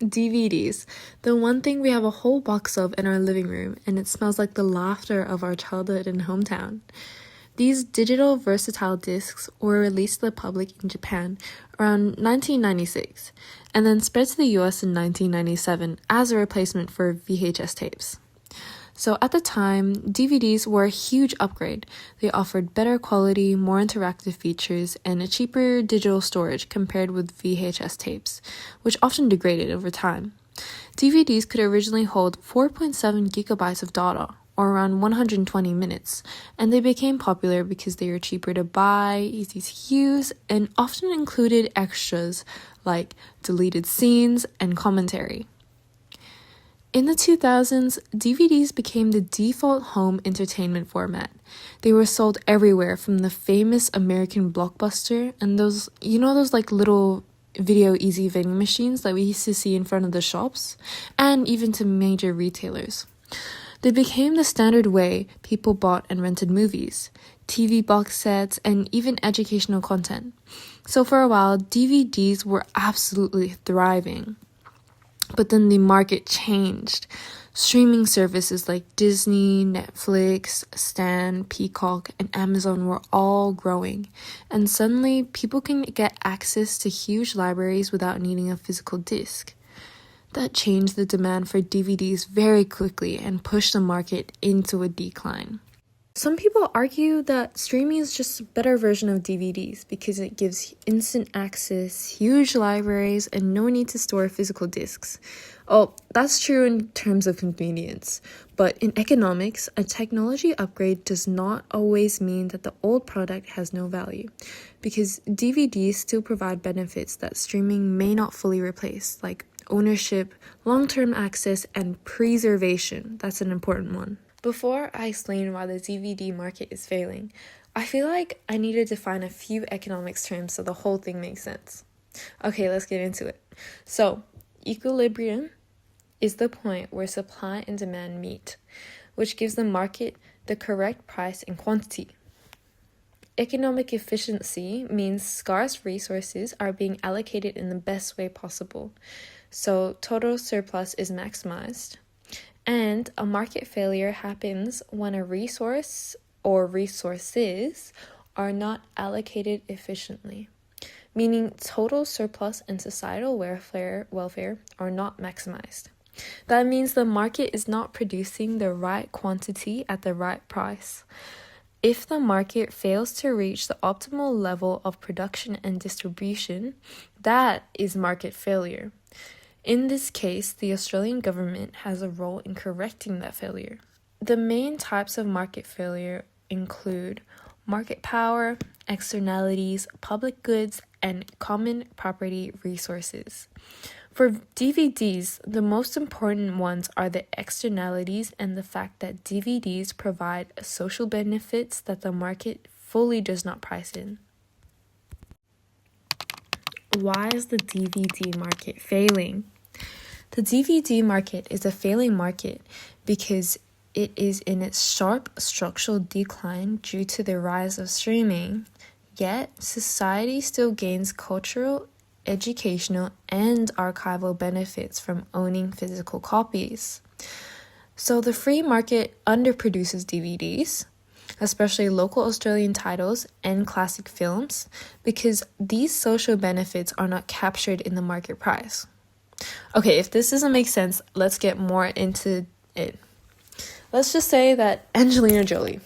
DVDs, the one thing we have a whole box of in our living room, and it smells like the laughter of our childhood and hometown. These digital versatile discs were released to the public in Japan around 1996, and then spread to the US in 1997 as a replacement for VHS tapes. So at the time, DVDs were a huge upgrade. They offered better quality, more interactive features, and a cheaper digital storage compared with VHS tapes, which often degraded over time. DVDs could originally hold 4.7 gigabytes of data, or around 120 minutes, and they became popular because they were cheaper to buy, easy to use, and often included extras like deleted scenes and commentary. In the 2000s, DVDs became the default home entertainment format. They were sold everywhere, from the famous American Blockbuster and those like little video easy vending machines that we used to see in front of the shops, and even to major retailers. They became the standard way people bought and rented movies, TV box sets, and even educational content. So for a while, DVDs were absolutely thriving. But then the market changed. Streaming services like Disney, Netflix, Stan, Peacock, and Amazon were all growing. And suddenly, people can get access to huge libraries without needing a physical disc. That changed the demand for DVDs very quickly and pushed the market into a decline. Some people argue that streaming is just a better version of DVDs because it gives instant access, huge libraries, and no need to store physical discs. Oh, that's true in terms of convenience, but in economics, a technology upgrade does not always mean that the old product has no value, because DVDs still provide benefits that streaming may not fully replace, like ownership, long-term access, and preservation. That's an important one. Before I explain why the DVD market is failing, I feel like I need to define a few economics terms so the whole thing makes sense. Okay, let's get into it. So, equilibrium is the point where supply and demand meet, which gives the market the correct price and quantity. Economic efficiency means scarce resources are being allocated in the best way possible, so total surplus is maximized. And a market failure happens when a resource or resources are not allocated efficiently, meaning total surplus and societal welfare are not maximized. That means the market is not producing the right quantity at the right price. If the market fails to reach the optimal level of production and distribution, that is market failure. In this case, the Australian government has a role in correcting that failure. The main types of market failure include market power, externalities, public goods, and common property resources. For DVDs, the most important ones are the externalities and the fact that DVDs provide social benefits that the market fully does not price in. Why is the DVD market failing? The DVD market is a failing market because it is in its sharp structural decline due to the rise of streaming, yet society still gains cultural, educational, and archival benefits from owning physical copies. So the free market underproduces DVDs, especially local Australian titles and classic films, because these social benefits are not captured in the market price. Okay, if this doesn't make sense, let's get more into it. Let's just say that Angelina Jolie,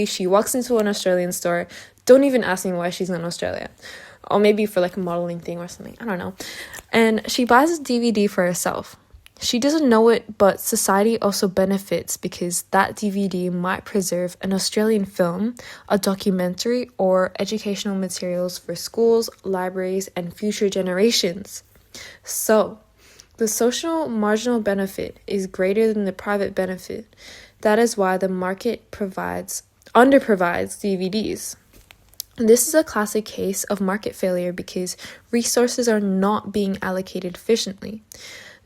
she walks into an Australian store. Don't even ask me why she's in Australia. Or maybe for like a modeling thing or something, I don't know. And she buys a DVD for herself. She doesn't know it, but society also benefits because that DVD might preserve an Australian film, a documentary, or educational materials for schools, libraries, and future generations. So, the social marginal benefit is greater than the private benefit. That is why the market underprovides DVDs. This is a classic case of market failure because resources are not being allocated efficiently.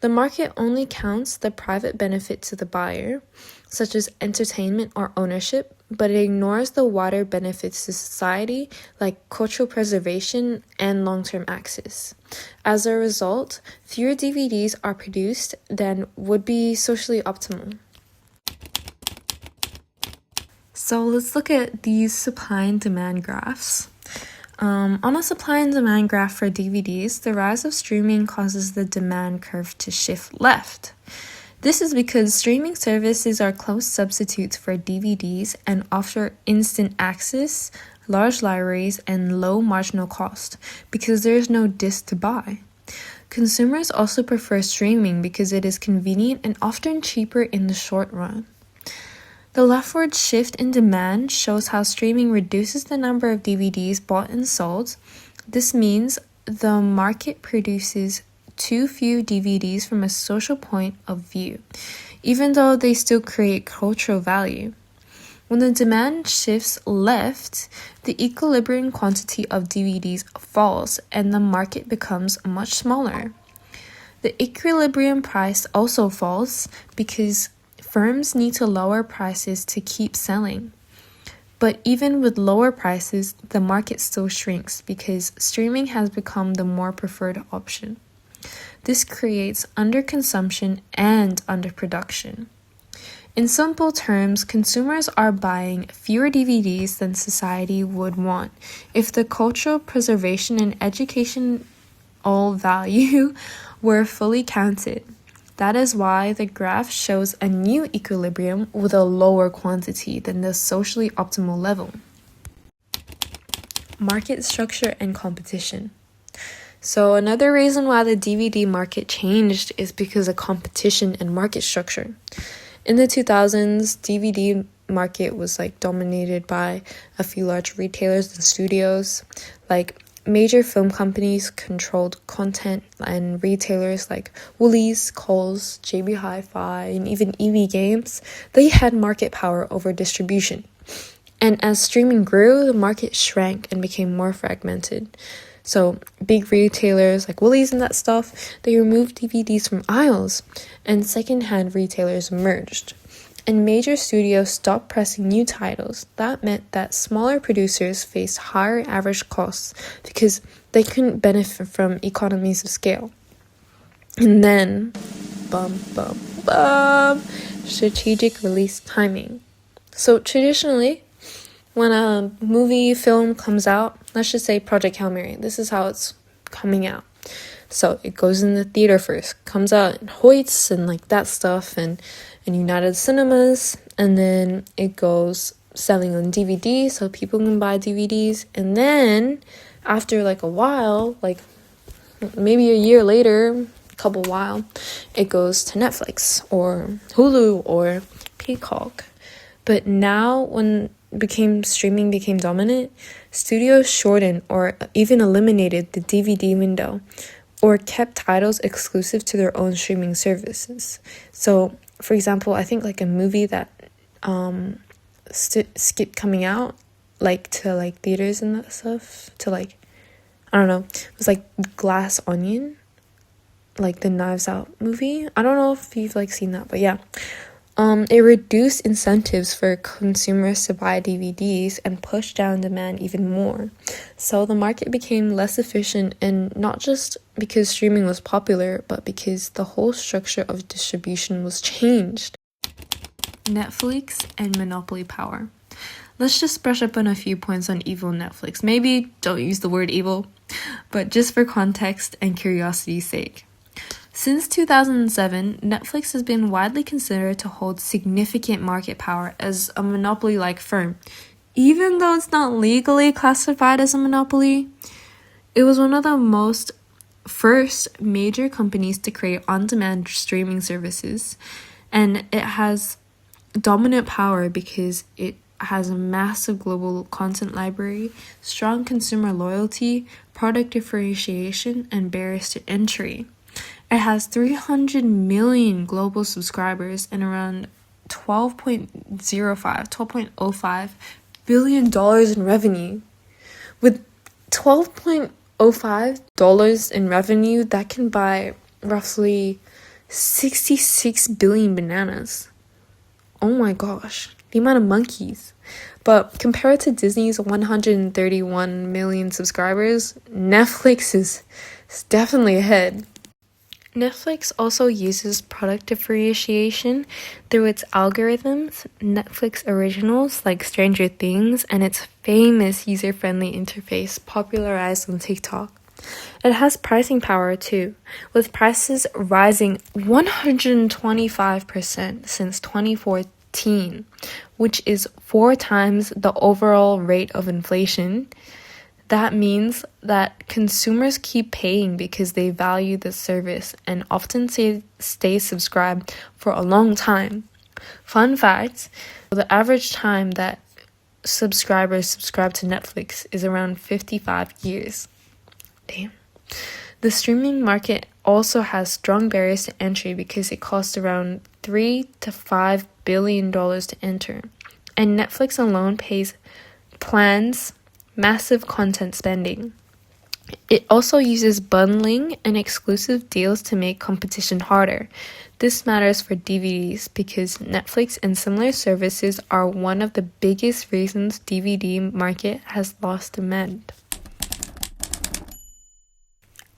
The market only counts the private benefit to the buyer, such as entertainment or ownership, but it ignores the wider benefits to society, like cultural preservation and long-term access. As a result, fewer DVDs are produced than would be socially optimal. So let's look at these supply and demand graphs. On a supply and demand graph for DVDs, the rise of streaming causes the demand curve to shift left. This is because streaming services are close substitutes for DVDs and offer instant access, large libraries, and low marginal cost because there is no disc to buy. Consumers also prefer streaming because it is convenient and often cheaper in the short run. The leftward shift in demand shows how streaming reduces the number of DVDs bought and sold. This means the market produces too few DVDs from a social point of view, even though they still create cultural value. When the demand shifts left, the equilibrium quantity of DVDs falls and the market becomes much smaller. The equilibrium price also falls because firms need to lower prices to keep selling. But even with lower prices, the market still shrinks because streaming has become the more preferred option. This creates underconsumption and underproduction. In simple terms, consumers are buying fewer DVDs than society would want if the cultural preservation and educational value were fully counted. That is why the graph shows a new equilibrium with a lower quantity than the socially optimal level. Market structure and competition. So another reason why the DVD market changed is because of competition and market structure. In the 2000s, DVD market was dominated by a few large retailers and studios. Major film companies controlled content, and retailers like Woolies, Kohl's, JB Hi-Fi, and even EB Games, they had market power over distribution. And as streaming grew, the market shrank and became more fragmented. So big retailers like Woolies and that stuff, they removed DVDs from aisles, and secondhand retailers emerged. And major studios stopped pressing new titles. That meant that smaller producers faced higher average costs because they couldn't benefit from economies of scale. And then, strategic release timing. So traditionally, when a movie film comes out, let's just say Project Hail Mary, this is how it's coming out. So it goes in the theater first, comes out in Hoyts and that stuff, and United Cinemas, and then it goes selling on DVD so people can buy DVDs, and then after a while, maybe a year later, it goes to Netflix or Hulu or Peacock. But now when streaming became dominant, studios shortened or even eliminated the DVD window or kept titles exclusive to their own streaming services. So for example, I think a movie that skipped coming out to theaters and that stuff to I don't know, it was Glass Onion, the Knives Out movie. I don't know if you've seen that, but yeah. It reduced incentives for consumers to buy DVDs and pushed down demand even more. So the market became less efficient, and not just because streaming was popular, but because the whole structure of distribution was changed. Netflix and monopoly power. Let's just brush up on a few points on evil Netflix. Maybe don't use the word evil, but just for context and curiosity's sake. Since 2007, Netflix has been widely considered to hold significant market power as a monopoly-like firm. Even though it's not legally classified as a monopoly, it was one of the first major companies to create on-demand streaming services, and it has dominant power because it has a massive global content library, strong consumer loyalty, product differentiation, and barriers to entry. It has 300 million global subscribers and around $12.05 billion in revenue. With $12.05 in revenue, that can buy roughly 66 billion bananas. Oh my gosh, the amount of monkeys. But compared to Disney's 131 million subscribers, Netflix is definitely ahead. Netflix also uses product differentiation through its algorithms, Netflix originals like Stranger Things, and its famous user-friendly interface popularized on TikTok. It has pricing power too, with prices rising 125% since 2014, which is 4 times the overall rate of inflation. That means that consumers keep paying because they value the service and often stay subscribed for a long time. Fun fact, the average time that subscribers subscribe to Netflix is around 55 years. Damn. The streaming market also has strong barriers to entry because it costs around $3 to $5 billion to enter. And Netflix alone plans massive content spending. It also uses bundling and exclusive deals to make competition harder. This matters for DVDs because Netflix and similar services are one of the biggest reasons DVD market has lost demand.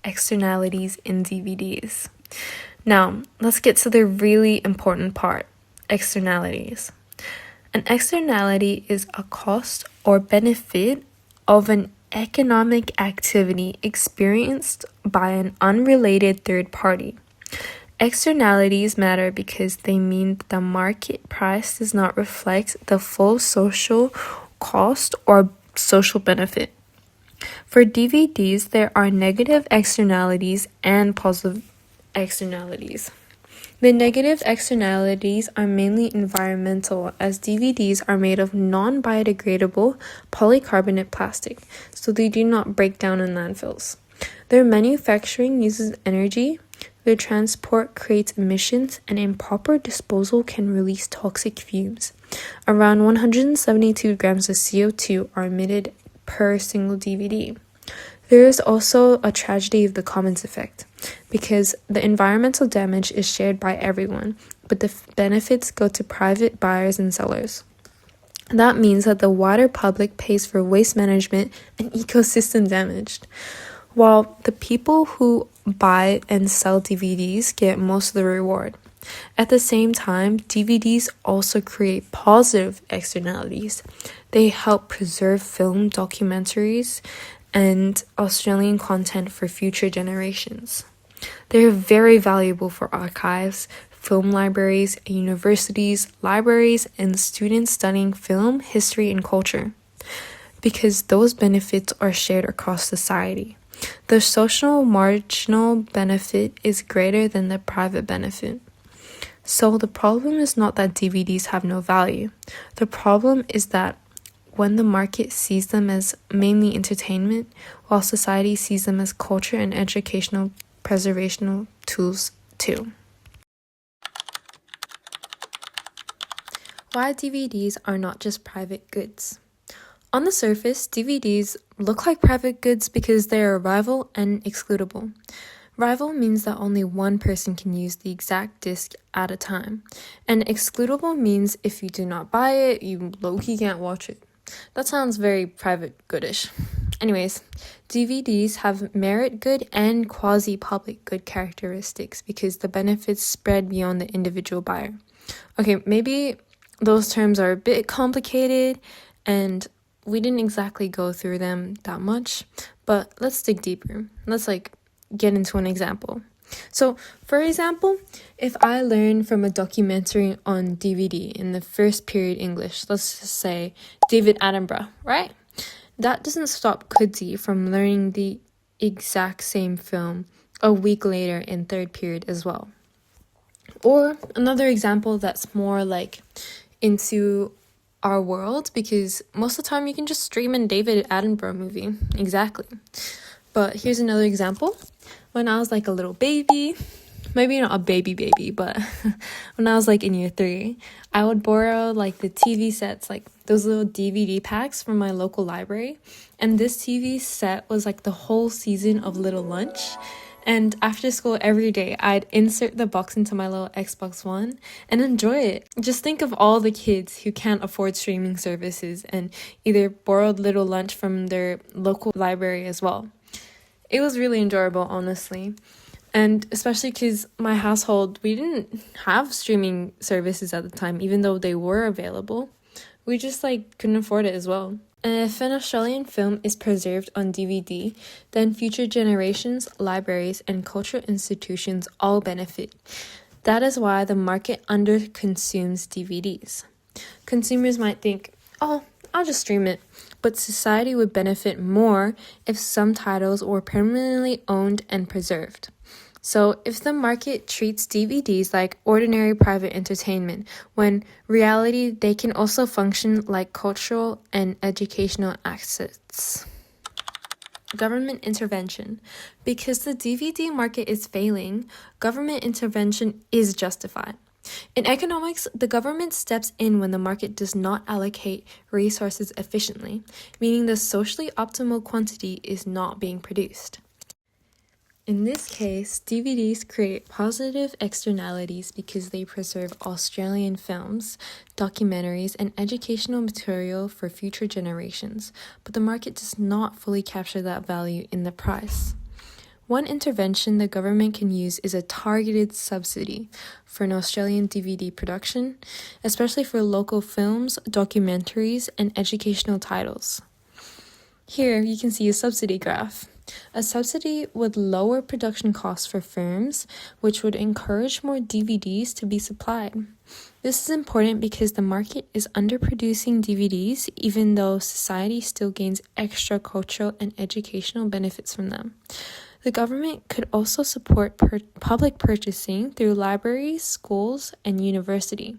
Externalities in DVDs. Now, let's get to the really important part, externalities. An externality is a cost or benefit of an economic activity experienced by an unrelated third party. Externalities matter because they mean that the market price does not reflect the full social cost or social benefit. For DVDs, there are negative externalities and positive externalities. The negative externalities are mainly environmental, as DVDs are made of non-biodegradable polycarbonate plastic, so they do not break down in landfills. Their manufacturing uses energy, their transport creates emissions, and improper disposal can release toxic fumes. Around 172 grams of CO2 are emitted per single DVD. There is also a tragedy of the commons effect, because the environmental damage is shared by everyone, but the benefits go to private buyers and sellers. That means that the wider public pays for waste management and ecosystem damage, while the people who buy and sell DVDs get most of the reward. At the same time, DVDs also create positive externalities. They help preserve film, documentaries, and Australian content for future generations. They are very valuable for archives, film libraries, universities, libraries, and students studying film, history, and culture, because those benefits are shared across society. The social marginal benefit is greater than the private benefit. So the problem is not that DVDs have no value. The problem is that when the market sees them as mainly entertainment, while society sees them as culture and educational preservational tools too. Why DVDs are not just private goods. On the surface, DVDs look like private goods because they are rival and excludable. Rival means that only one person can use the exact disc at a time. And excludable means if you do not buy it, you low-key can't watch it. That sounds very private goodish. Anyways, DVDs have merit good and quasi-public good characteristics because the benefits spread beyond the individual buyer. Okay, maybe those terms are a bit complicated and we didn't exactly go through them that much, but let's dig deeper. Let's get into an example. So, for example, if I learn from a documentary on DVD in the first period English, let's just say David Attenborough, right? That doesn't stop Kudzi from learning the exact same film a week later in third period as well. Or another example that's more into our world, because most of the time you can just stream a David Attenborough movie. Exactly. But here's another example. When I was a little baby, maybe not a baby, but when I was in year 3, I would borrow the TV sets, those little DVD packs from my local library. And this TV set was the whole season of Little Lunch. And after school every day, I'd insert the box into my little Xbox One and enjoy it. Just think of all the kids who can't afford streaming services and either borrowed little lunch from their local library as well. It was really enjoyable, honestly. And especially because my household, we didn't have streaming services at the time, even though they were available. We just couldn't afford it as well. And if an Australian film is preserved on DVD, then future generations, libraries, and cultural institutions all benefit. That is why the market underconsumes DVDs. Consumers might think, oh, I'll just stream it. But society would benefit more if some titles were permanently owned and preserved. So if the market treats DVDs like ordinary private entertainment, when reality they can also function like cultural and educational assets. Government intervention. Because the DVD market is failing, government intervention is justified. In economics, the government steps in when the market does not allocate resources efficiently, meaning the socially optimal quantity is not being produced. In this case, DVDs create positive externalities because they preserve Australian films, documentaries, and educational material for future generations, but the market does not fully capture that value in the price. One intervention the government can use is a targeted subsidy for an Australian DVD production, especially for local films, documentaries, and educational titles. Here you can see a subsidy graph. A subsidy would lower production costs for firms, which would encourage more DVDs to be supplied. This is important because the market is underproducing DVDs, even though society still gains extra cultural and educational benefits from them. The government could also support public purchasing through libraries, schools, and university.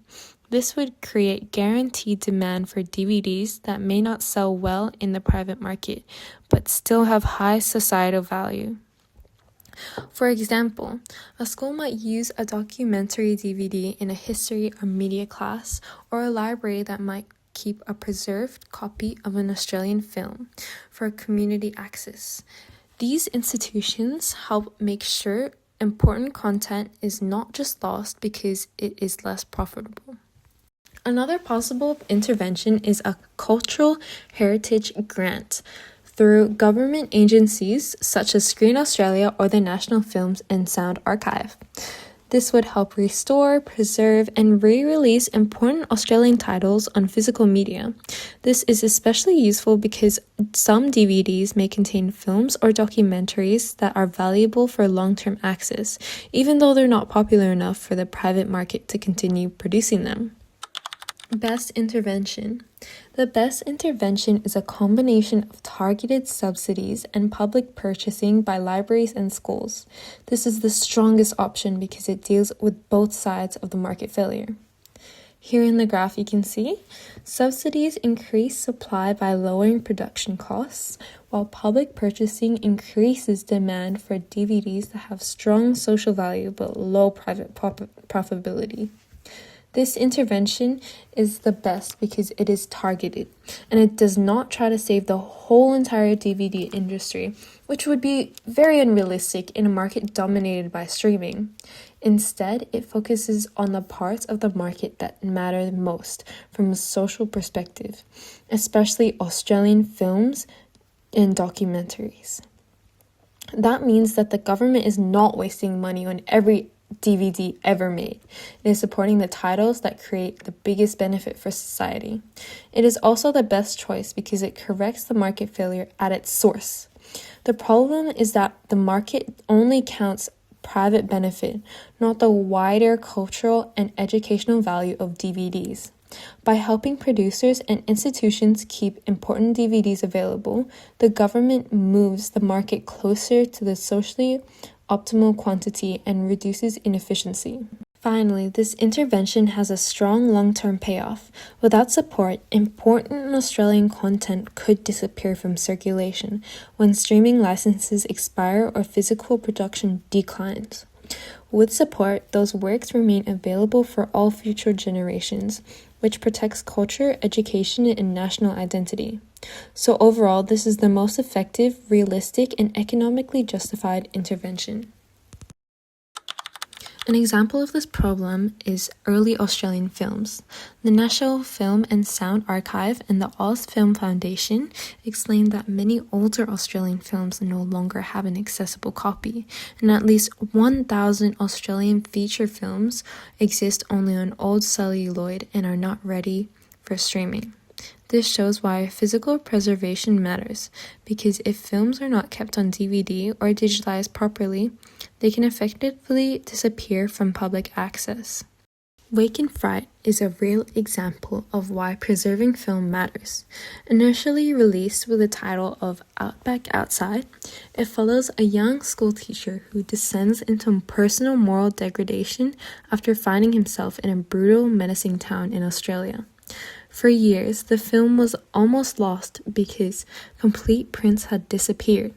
This would create guaranteed demand for DVDs that may not sell well in the private market, but still have high societal value. For example, a school might use a documentary DVD in a history or media class, or a library that might keep a preserved copy of an Australian film for community access. These institutions help make sure important content is not just lost because it is less profitable. Another possible intervention is a cultural heritage grant through government agencies such as Screen Australia or the National Films and Sound Archive. This would help restore, preserve, and re-release important Australian titles on physical media. This is especially useful because some DVDs may contain films or documentaries that are valuable for long-term access, even though they're not popular enough for the private market to continue producing them. Best intervention. The best intervention is a combination of targeted subsidies and public purchasing by libraries and schools. This is the strongest option because it deals with both sides of the market failure. Here in the graph you can see, subsidies increase supply by lowering production costs, while public purchasing increases demand for DVDs that have strong social value but low private profitability. This intervention is the best because it is targeted, and it does not try to save the whole entire DVD industry, which would be very unrealistic in a market dominated by streaming. Instead, it focuses on the parts of the market that matter most from a social perspective, especially Australian films and documentaries. That means that the government is not wasting money on every DVD ever made. It is supporting the titles that create the biggest benefit for society. It is also the best choice because it corrects the market failure at its source. The problem is that the market only counts private benefit, not the wider cultural and educational value of DVDs. By helping producers and institutions keep important DVDs available, the government moves the market closer to the socially optimal quantity and reduces inefficiency. Finally, this intervention has a strong long-term payoff. Without support, important Australian content could disappear from circulation when streaming licenses expire or physical production declines. With support, those works remain available for all future generations, which protects culture, education, and national identity. So overall, this is the most effective, realistic, and economically justified intervention. An example of this problem is early Australian films. The National Film and Sound Archive and the Oz Film Foundation explained that many older Australian films no longer have an accessible copy, and at least 1,000 Australian feature films exist only on old celluloid and are not ready for streaming. This shows why physical preservation matters, because if films are not kept on DVD or digitalized properly, they can effectively disappear from public access. Wake and Fright is a real example of why preserving film matters. Initially released with the title of Outback Outside, it follows a young schoolteacher who descends into personal moral degradation after finding himself in a brutal, menacing town in Australia. For years, the film was almost lost because complete prints had disappeared,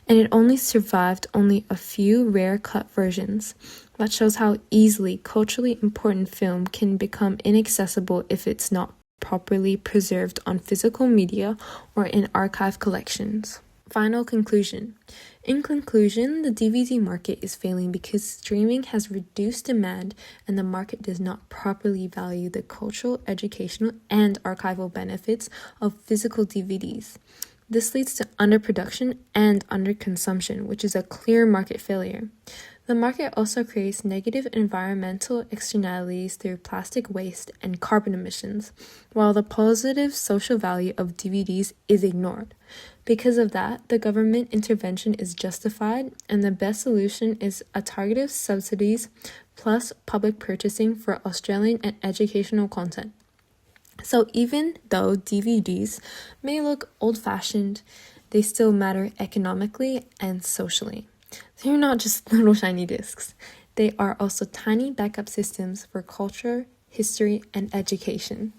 and it only survived a few rare cut versions. That shows how easily culturally important film can become inaccessible if it's not properly preserved on physical media or in archive collections. Final conclusion. In conclusion, the DVD market is failing because streaming has reduced demand and the market does not properly value the cultural, educational, and archival benefits of physical DVDs. This leads to underproduction and underconsumption, which is a clear market failure. The market also creates negative environmental externalities through plastic waste and carbon emissions, while the positive social value of DVDs is ignored. Because of that, the government intervention is justified, and the best solution is a targeted subsidies plus public purchasing for Australian and educational content. So even though DVDs may look old-fashioned, they still matter economically and socially. They're not just little shiny discs. They are also tiny backup systems for culture, history, and education.